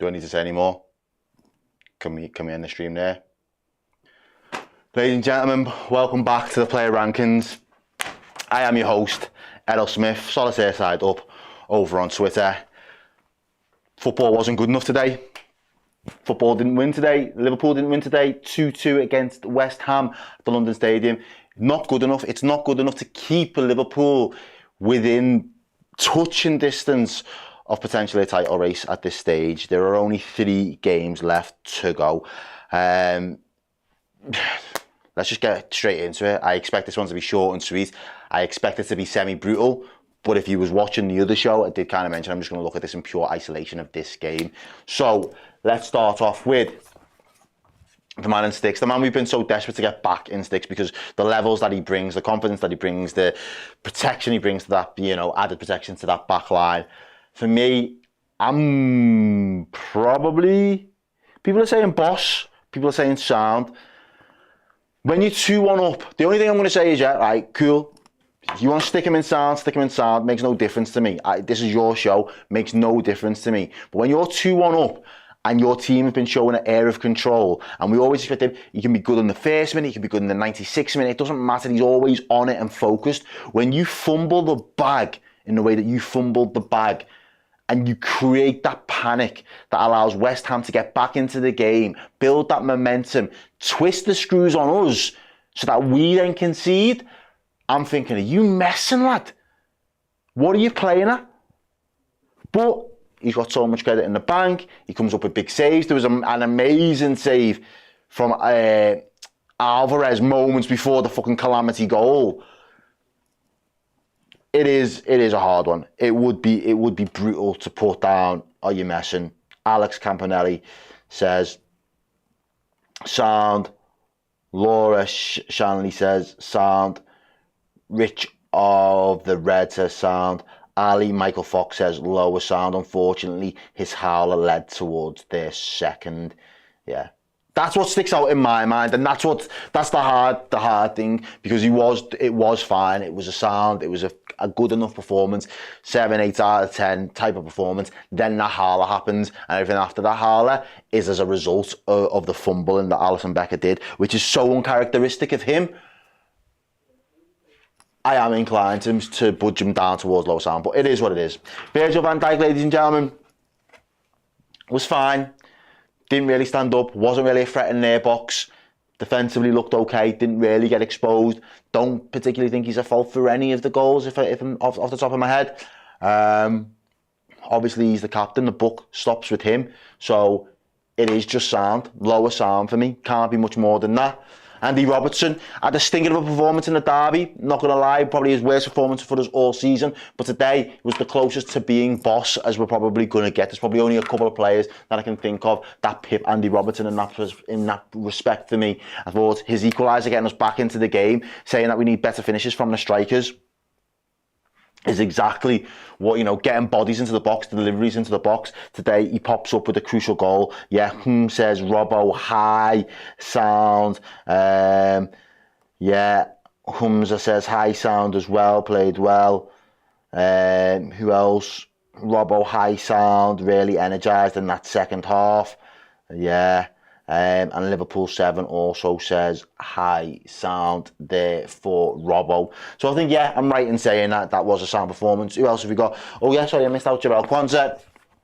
Do I need to say any more? Can we end the stream there? Ladies and gentlemen, welcome back to the player rankings. I am your host, Errol Smith, solitaire side up over on Twitter. Football wasn't good enough today. Football didn't win today. Liverpool didn't win today. 2-2 against West Ham at the London Stadium. Not good enough. It's not good enough to keep Liverpool within touching distance of potentially a title race at this stage. There are only 3 games left to go. Let's just get straight into it. I expect this one to be short and sweet. I expect it to be semi-brutal. But if you was watching the other show, I did kind of mention I'm just going to look at this in pure isolation of this game. So let's start off with the man in sticks. The man we've been so desperate to get back in sticks because the levels that he brings, the confidence that he brings, the protection he brings to that, added protection to that back line. For me, I'm probably... People are saying boss. People are saying sound. When you're 2-1 up, the only thing I'm going to say is, yeah, right, cool. If you want to stick him in sound, stick him in sound. Makes no difference to me. This is your show. Makes no difference to me. But when you're 2-1 up and your team have been showing an air of control, and we always expect him, he can be good in the first minute, he can be good in the 96th minute. It doesn't matter. He's always on it and focused. When you fumble the bag in the way that you fumbled the bag, and you create that panic that allows West Ham to get back into the game, build that momentum, twist the screws on us so that we then concede. I'm thinking, are you messing, lad? What are you playing at? But he's got so much credit in the bank. He comes up with big saves. There was an amazing save from Alvarez moments before the fucking calamity goal. It is a hard one. It would be brutal to put down. Are you messing? Alex Campanelli says sound. Laura Shanley says sound. Rich of the Red says sound. Ali Michael Fox says lower sound. Unfortunately, his howler led towards their second. Yeah. That's what sticks out in my mind, and that's the hard thing, because it was fine. It was a sound. It was a good enough performance, 7, 8 out of 10 type of performance. Then that howler happens, and everything after that howler is as a result of the fumbling that Alisson Becker did, which is so uncharacteristic of him. I am inclined to budge him down towards low sound, but it is what it is. Virgil van Dijk, ladies and gentlemen, was fine. Didn't really stand up, wasn't really a threat in their box. Defensively looked okay, didn't really get exposed. Don't particularly think he's a fault for any of the goals, if I'm off the top of my head. Obviously, he's the captain, the buck stops with him. So it is just sound, lower sound for me. Can't be much more than that. Andy Robertson had a stinker of a performance in the derby. Not going to lie, probably his worst performance for us all season. But today was the closest to being boss as we're probably going to get. There's probably only a couple of players that I can think of that pip Andy Robertson in that respect for me. I thought his equaliser getting us back into the game, saying that we need better finishes from the strikers, is exactly what, getting bodies into the box, deliveries into the box. Today, he pops up with a crucial goal. Yeah, says Robbo, high sound. Yeah, Humza says high sound as well, played well. Who else? Robbo, high sound, really energised in that second half. Yeah. And Liverpool 7 also says high sound there for Robbo. So I think, yeah, I'm right in saying that was a sound performance. Who else have we got? Oh, yeah, sorry, I missed out Jarell Quansah.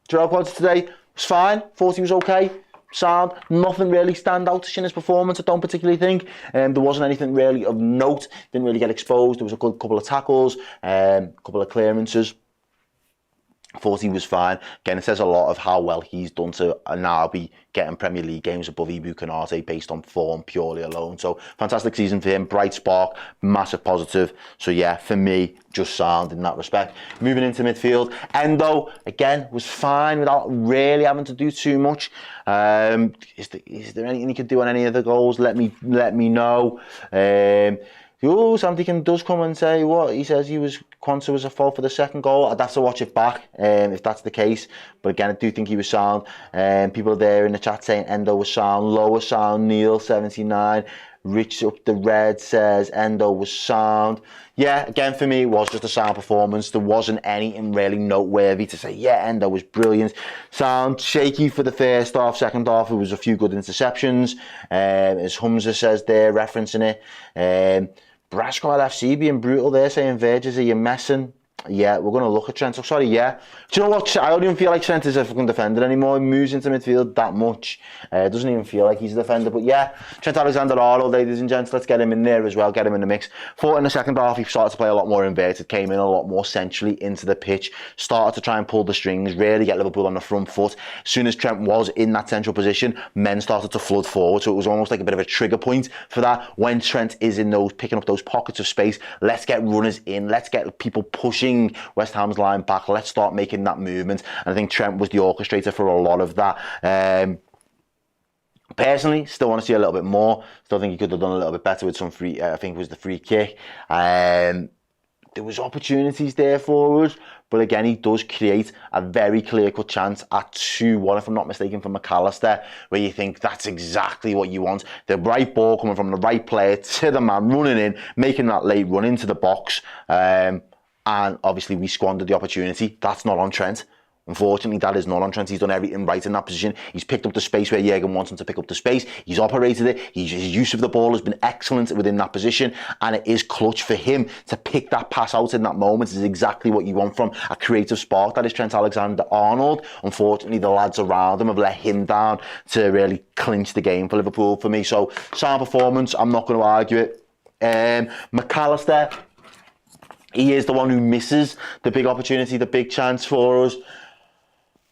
Jarell Quansah today was fine. Thought he was okay. Sound. Nothing really stand out in his performance, I don't particularly think. There wasn't anything really of note. Didn't really get exposed. There was a good couple of tackles, couple of clearances. Thought he was fine. Again, it says a lot of how well he's done to now be getting Premier League games above Ibu Konate based on form purely alone. So, fantastic season for him. Bright spark, massive positive. So, yeah, for me, just sound in that respect. Moving into midfield, Endo, again, was fine without really having to do too much. Is there anything he could do on any of the goals? Let me know. Somebody does come and say what he says. Quansah was a fault for the second goal. I'd have to watch it back if that's the case. But again, I do think he was sound. People there in the chat saying Endo was sound, lower sound. Neil 79. Rich up the red says Endo was sound. Yeah, again for me it was just a sound performance. There wasn't anything really noteworthy to say, yeah, Endo was brilliant. Sound shaky for the first half, second half it was a few good interceptions. As Humza says there, referencing it. Brasco LFC being brutal there, saying Verges, are you messing? Yeah, we're going to look at Trent. Oh, sorry, yeah. Do you know what? I don't even feel like Trent is a fucking defender anymore. He moves into midfield that much. It doesn't even feel like he's a defender. But yeah, Trent Alexander-Arnold, ladies and gents, let's get him in there as well, get him in the mix. Thought in the second half, he started to play a lot more inverted, came in a lot more centrally into the pitch, started to try and pull the strings, really get Liverpool on the front foot. As soon as Trent was in that central position, men started to flood forward. So it was almost like a bit of a trigger point for that. When Trent is in those, picking up those pockets of space, let's get runners in, let's get people pushing West Ham's line back, let's start making that movement. And I think Trent was the orchestrator for a lot of that. Personally, still want to see a little bit more. Still think he could have done a little bit better with some free, I think it was the free kick. There was opportunities there for us, but again, he does create a very clear-cut chance at 2-1, if I'm not mistaken, for Michail Antonio, where you think that's exactly what you want. The right ball coming from the right player to the man, running in, making that late run into the box. And obviously we squandered the opportunity. That's not on Trent. Unfortunately, that is not on Trent. He's done everything right in that position. He's picked up the space where Jurgen wants him to pick up the space. He's operated it. His use of the ball has been excellent within that position. And it is clutch for him to pick that pass out in that moment. Is exactly what you want from a creative spark. That is Trent Alexander-Arnold. Unfortunately, the lads around him have let him down to really clinch the game for Liverpool for me. So, sound performance. I'm not going to argue it. Michail Antonio, he is the one who misses the big opportunity, the big chance for us.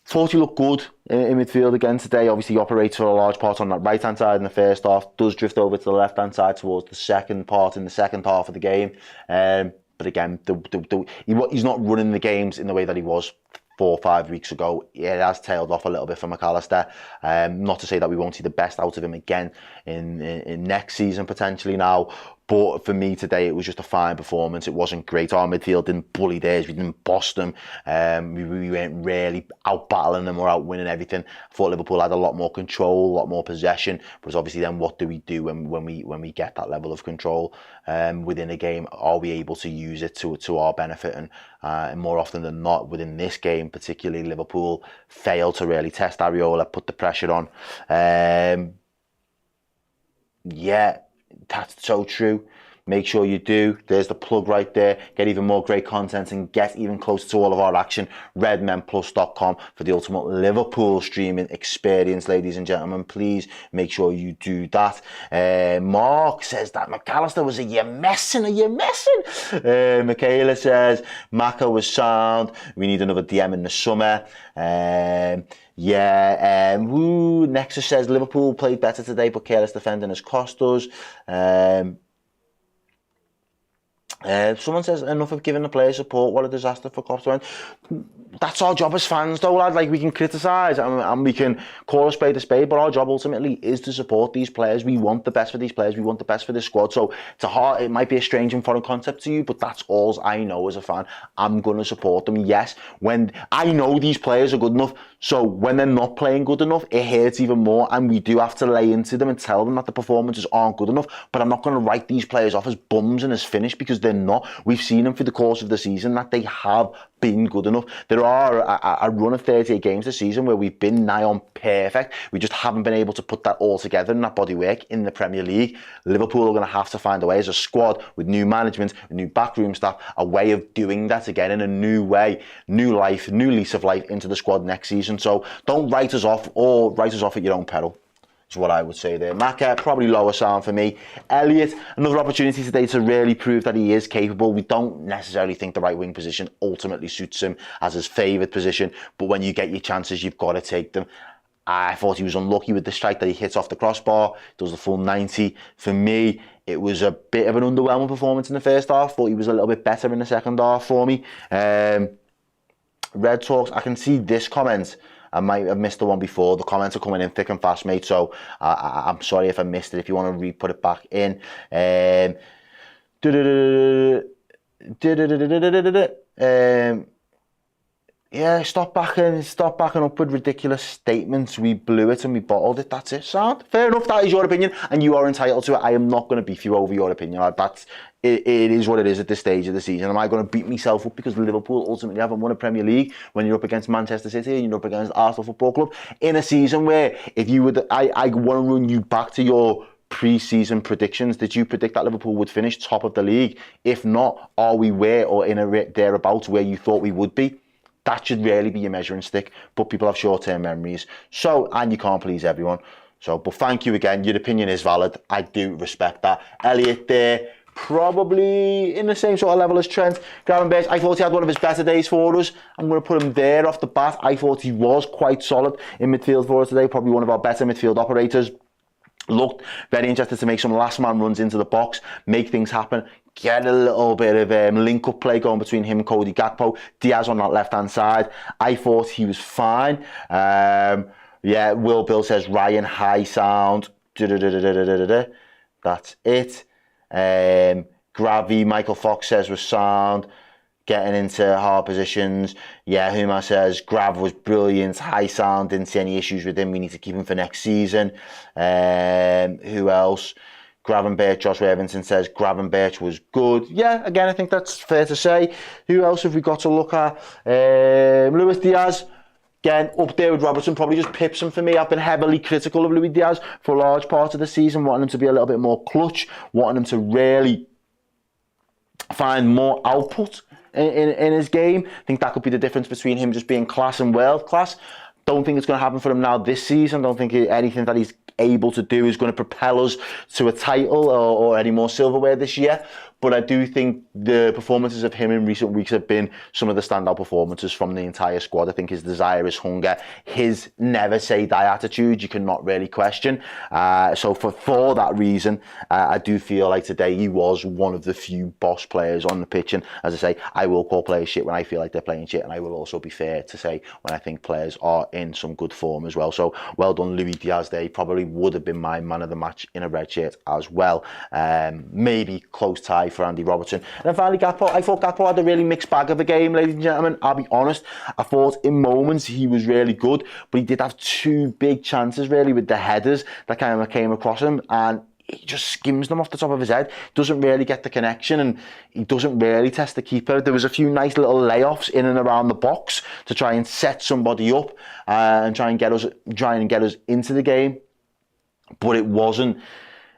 Thought he looked good in midfield again today. Obviously, he operates for a large part on that right-hand side in the first half. Does drift over to the left-hand side towards the second part in the second half of the game. But again, he's not running the games in the way that he was 4 or 5 weeks ago. It has tailed off a little bit for Michail Antonio. Not to say that we won't see the best out of him again in next season potentially now. But for me today, it was just a fine performance. It wasn't great. Our midfield didn't bully theirs. We didn't boss them. We weren't really out battling them or out winning everything. I thought Liverpool had a lot more control, a lot more possession. But obviously, then what do we do when we get that level of control within a game? Are we able to use it to our benefit? And more often than not, within this game, particularly Liverpool failed to really test Areola, put the pressure on. Yeah. That's so true. Make sure you do. There's the plug right there. Get even more great content and get even closer to all of our action. redmenplus.com for the ultimate Liverpool streaming experience, ladies and gentlemen. Please make sure you do that. Mark says that Michail Antonio was are you messing? Michaela says Maka was sound. We need another DM in the summer. Nexus says Liverpool played better today, but careless defending has cost us. Someone says enough of giving the players support. What a disaster for Klopp to win. That's our job as fans, though, lad. Like, we can criticise and we can call a spade, but our job ultimately is to support these players. We want the best for these players. We want the best for this squad. So it might be a strange and foreign concept to you, but that's all I know as a fan. I'm going to support them. Yes, when I know these players are good enough, so when they're not playing good enough, it hurts even more, and we do have to lay into them and tell them that the performances aren't good enough. But I'm not going to write these players off as bums and as finished, because they're not. We've seen them through the course of the season that they have been good enough. There are a run of 38 games this season where we've been nigh on perfect. We just haven't been able to put that all together in that body work in the Premier League. Liverpool are going to have to find a way as a squad with new management, new backroom staff, a way of doing that again in a new way, new life, new lease of life into the squad next season. So don't write us off, or write us off at your own peril. Is what I would say there. Maka, probably lower sound for me. Elliott, another opportunity today to really prove that he is capable. We don't necessarily think the right wing position ultimately suits him as his favoured position, but when you get your chances, you've got to take them. I thought he was unlucky with the strike that he hits off the crossbar, does the full 90. For me, it was a bit of an underwhelming performance in the first half. Thought he was a little bit better in the second half for me. Red Talks, I can see this comment. I might have missed the one before. The comments are coming in thick and fast, mate. So I'm sorry if I missed it. If you want to re-put it back in. Yeah, stop backing up with ridiculous statements. We blew it and we bottled it. That's it. Sound fair enough. That is your opinion, and you are entitled to it. I am not going to beef you over your opinion. That's it. It is what it is at this stage of the season. Am I going to beat myself up because Liverpool ultimately haven't won a Premier League when you're up against Manchester City and you're up against Arsenal Football Club in a season where if you would, I want to run you back to your pre-season predictions. Did you predict that Liverpool would finish top of the league? If not, are we where or in a thereabouts where you thought we would be? That should really be your measuring stick, but people have short-term memories. So, and you can't please everyone. So, but thank you again. Your opinion is valid. I do respect that. Elliott there, probably in the same sort of level as Trent. Gravenberch, I thought he had one of his better days for us. I'm going to put him there off the bat. I thought he was quite solid in midfield for us today. Probably one of our better midfield operators. Looked very interested to make some last man runs into the box, make things happen, get a little bit of link up play going between him and Cody Gakpo. Diaz on that left hand side. I thought he was fine. Yeah, Will Bill says Ryan high sound. That's it. Gravy, Michael Fox says was sound. Getting into hard positions. Yeah, Huma says Grav was brilliant, high sound, didn't see any issues with him. We need to keep him for next season. Who else? Gravenberch, Josh Evanson says Gravenberch was good. Yeah, again, I think that's fair to say. Who else have we got to look at? Luis Diaz, again, up there with Robertson, probably just pips him for me. I've been heavily critical of Luis Diaz for a large part of the season, wanting him to be a little bit more clutch, wanting him to really find more output in his game. I think that could be the difference between him just being class and world class. Don't think it's going to happen for him now this season. Don't think anything that he's able to do is going to propel us to a title or any more silverware this year. But I do think the performances of him in recent weeks have been some of the standout performances from the entire squad. I think his desire, his hunger, his never say die attitude, you cannot really question. So for that reason, I do feel like today he was one of the few boss players on the pitch. And as I say, I will call players shit when I feel like they're playing shit. And I will also be fair to say when I think players are in some good form as well. So well done, Luis Diaz there. He probably would have been my man of the match in a red shirt as well. Maybe close tie for Andy Robertson. And then finally Gakpo. I thought Gakpo had a really mixed bag of a game, ladies and gentlemen. I'll be honest. I thought in moments he was really good, but he did have two big chances really with the headers that kind of came across him, and he just skims them off the top of his head. Doesn't really get the connection, and he doesn't really test the keeper. There was a few nice little layoffs in and around the box to try and set somebody up and try and get us into the game, but it wasn't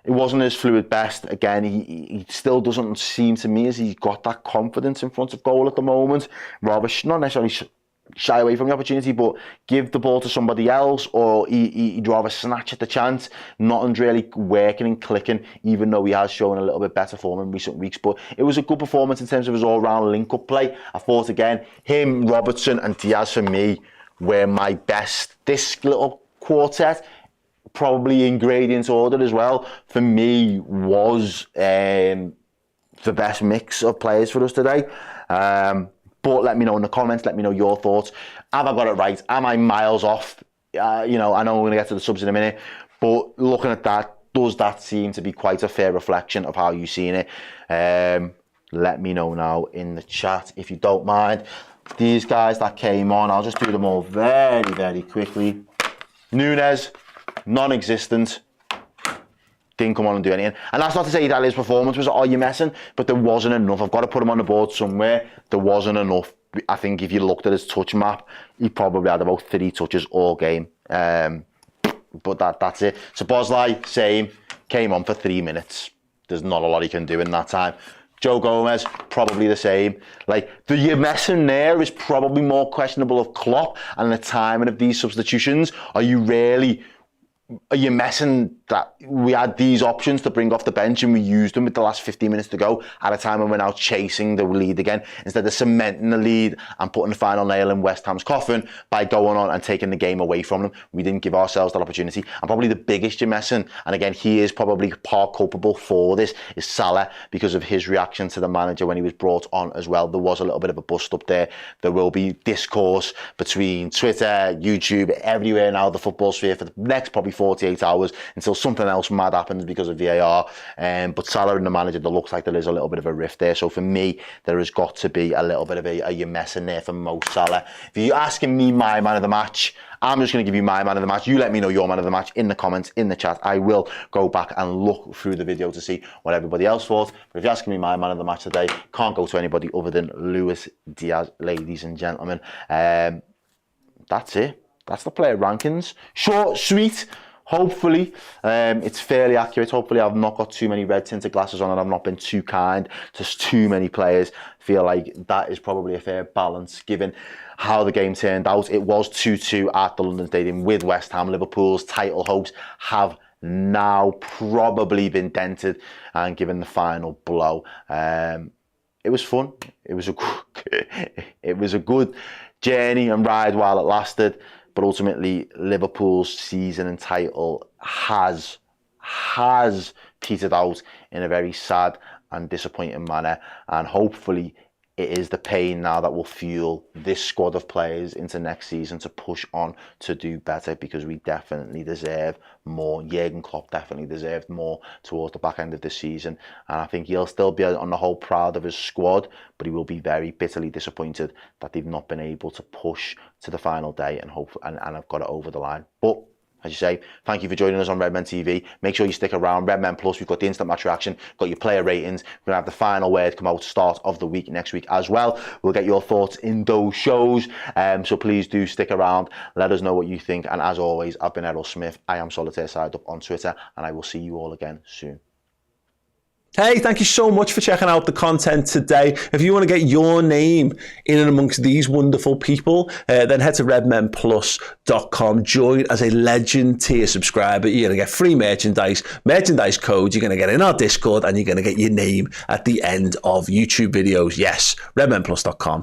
his fluid best. Again, he still doesn't seem to me as he's got that confidence in front of goal at the moment. Rather, not necessarily shy away from the opportunity, but give the ball to somebody else, or he'd rather snatch at the chance. Nothing's really working and clicking, even though he has shown a little bit better form in recent weeks. But it was a good performance in terms of his all-round link-up play. I thought, again, him, Robertson and Diaz for me were my best. This little quartet, probably in gradient order as well, for me was the best mix of players for us today. But let me know in the comments, let me know your thoughts. Have I got it right? Am I miles off? I know we're going to get to the subs in a minute, but looking at that, does that seem to be quite a fair reflection of how you've seen it? Let me know now in the chat if you don't mind. These guys that came on, I'll just do them all very, very quickly. Nunes, non-existent, didn't come on and do anything. And that's not to say that his performance was, oh, you're messing, but there wasn't enough. I've got to put him on the board somewhere. There wasn't enough. I think if you looked at his touch map, he probably had about 3 touches all game. But that's it. So Bosley, same, came on for 3 minutes. There's not a lot he can do in that time. Joe Gomez, probably the same. Like, you're messing there is probably more questionable of Klopp and the timing of these substitutions. Are you messing that we had these options to bring off the bench and we used them with the last 15 minutes to go at a time when we're now chasing the lead again, instead of cementing the lead and putting the final nail in West Ham's coffin by going on and taking the game away from them? We didn't give ourselves that opportunity. And probably the biggest you're messing, and again, he is probably part culpable for this, is Salah, because of his reaction to the manager when he was brought on as well. There was a little bit of a bust up there. There will be discourse between Twitter, YouTube, everywhere now, the football sphere for the next probably 48 hours until something else mad happens because of VAR. But Salah and the manager, there looks like there is a little bit of a rift there. So for me, there has got to be a little bit of a you mess in there for Mo Salah. If you're asking me my man of the match, I'm just going to give you my man of the match. You let me know your man of the match in the comments, in the chat. I will go back and look through the video to see what everybody else thought. But if you're asking me my man of the match today, can't go to anybody other than Luis Diaz, ladies and gentlemen. That's it. That's the player rankings. Short, sweet. Hopefully, it's fairly accurate. Hopefully, I've not got too many red tinted glasses on and I've not been too kind to too many players. I feel like that is probably a fair balance given how the game turned out. It was 2-2 at the London Stadium with West Ham. Liverpool's title hopes have now probably been dented and given the final blow. It was fun. It was a good journey and ride while it lasted. But ultimately, Liverpool's season and title has petered out in a very sad and disappointing manner. And hopefully, it is the pain now that will fuel this squad of players into next season to push on to do better, because we definitely deserve more. Jurgen Klopp definitely deserved more towards the back end of the season. And I think he'll still be, on the whole, proud of his squad, but he will be very bitterly disappointed that they've not been able to push to the final day and hope and have got it over the line. But as you say, thank you for joining us on Redmen TV. Make sure you stick around. Redmen Plus, we've got the instant match reaction, got your player ratings. We're going to have the final word come out start of the week next week as well. We'll get your thoughts in those shows. So please do stick around. Let us know what you think. And as always, I've been Errol Smith. I am Solitaire Side Up on Twitter, and I will see you all again soon. Hey, thank you so much for checking out the content today. If you want to get your name in and amongst these wonderful people, then head to redmenplus.com. Join as a legend tier subscriber. You're going to get free merchandise codes. You're going to get in our Discord, and you're going to get your name at the end of YouTube videos. Yes, redmenplus.com.